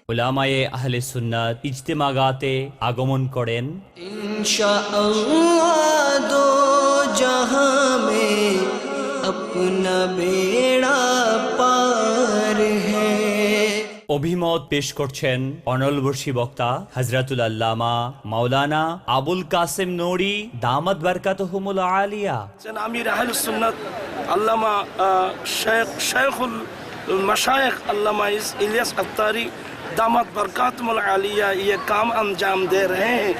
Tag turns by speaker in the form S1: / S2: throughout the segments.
S1: উলামায়ে আহলে সুন্নাত ইজতেমাগাতে আগমন করেন।
S2: इंशाअल्लाह दो जहां में अपना बेड़ा पार है।
S1: অভিমত পেশ করছেন অনলবর্ষী বক্তা হযরতুল আল্লামা মাওলানা আবুল কাসেম নূরি দামাত বারকাতুহুমুল আলিয়া।
S3: আমির আহলুস সুন্নাত আল্লামা শেখুল मशाइख अल्लामा इलियास अत्तारी दामत बरकातुहुल आलिया ये काम अंजाम दे रहे हैं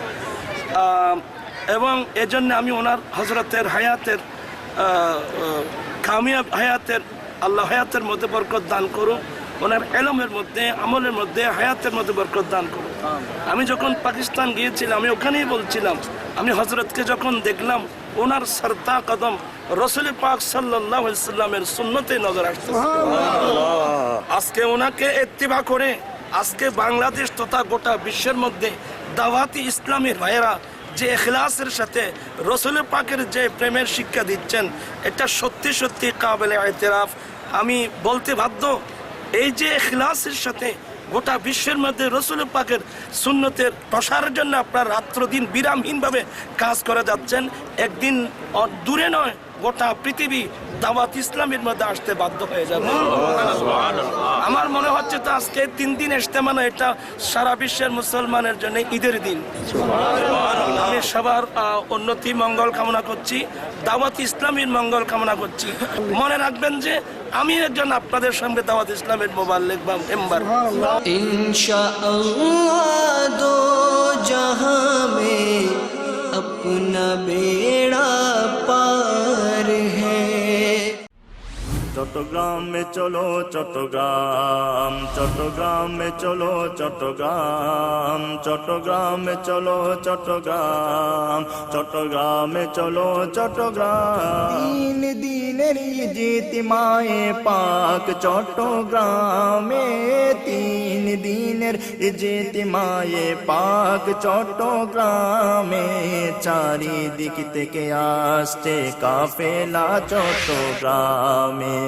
S3: এবং এজন্য আমি ওনার হযরতের হায়াতের কামিয়াব হায়াতের আল্লাহ হায়াতের মধ্যে বরকত দান করুন, ওনার ইলমের মধ্যে আমলের মধ্যে হায়াতের মধ্যে বরকত দান করুন। আমি যখন পাকিস্তান গিয়েছিলাম আমি ওখানেই বলছিলাম, আমি হযরতকে যখন দেখলাম ওনার সরতা কদম রাসূল পাক সাল্লাল্লাহু আলাইহি ওয়াসাল্লামের সুন্নতে নজর আসছে। আজকে ওনাকে ইত্তিবা করে আজকে বাংলাদেশ তথা গোটা বিশ্বের মধ্যে দাওয়াতি ইসলামের ভাইয়েরা যে ইখলাসের সাথে রাসূল পাকের যে প্রেমের শিক্ষা দিচ্ছেন এটা সত্যি সত্যি কাবিলে ইতিরাফ। আমি বলতে বাধ্য, এই যে ইখলাসের সাথে গোটা বিশ্বের মধ্যে রাসূল পাকের সুন্নতের প্রসারের জন্য আপনারা রাত্র দিন বিরামহীনভাবে কাজ করে যাচ্ছেন, একদিন দূরে নয় গোটা পৃথিবী দাওয়াত ইসলামের মধ্যে আসতে বাধ্য হয়ে যাবে। আমার মনে হচ্ছে তো আজকে 3 দিন ইজতেমা না, এটা সারা বিশ্বের মুসলমানের জন্য ঈদের দিন। আমি সবার উন্নতি মঙ্গল কামনা করছি, দাওয়াত ইসলামের মঙ্গল কামনা করছি। মনে রাখবেন যে আমি একজন আপনাদের সঙ্গে দাওয়াত ইসলামের মুবাল্লিগ বা মেম্বার।
S2: इंशाअल्लाह दो जहां में अपना बेड़ा पार है।
S4: চট্টগ্রামে চলো চট্টগ্রাম, চট্টগ্রামে চলো চট্টগ্রাম, চট্টগ্রামে চলো চট্টগ্রাম, চট্টগ্রামে চলো চট্টগ্রাম। দিন দিনের ইজতিমায়ে পাক চট্টগ্রামে, 3 দিনের ইজতিমায়ে পাক চট্টগ্রামে, চারিদিক থেকে আসছে কাফেলা চট্টগ্রামে।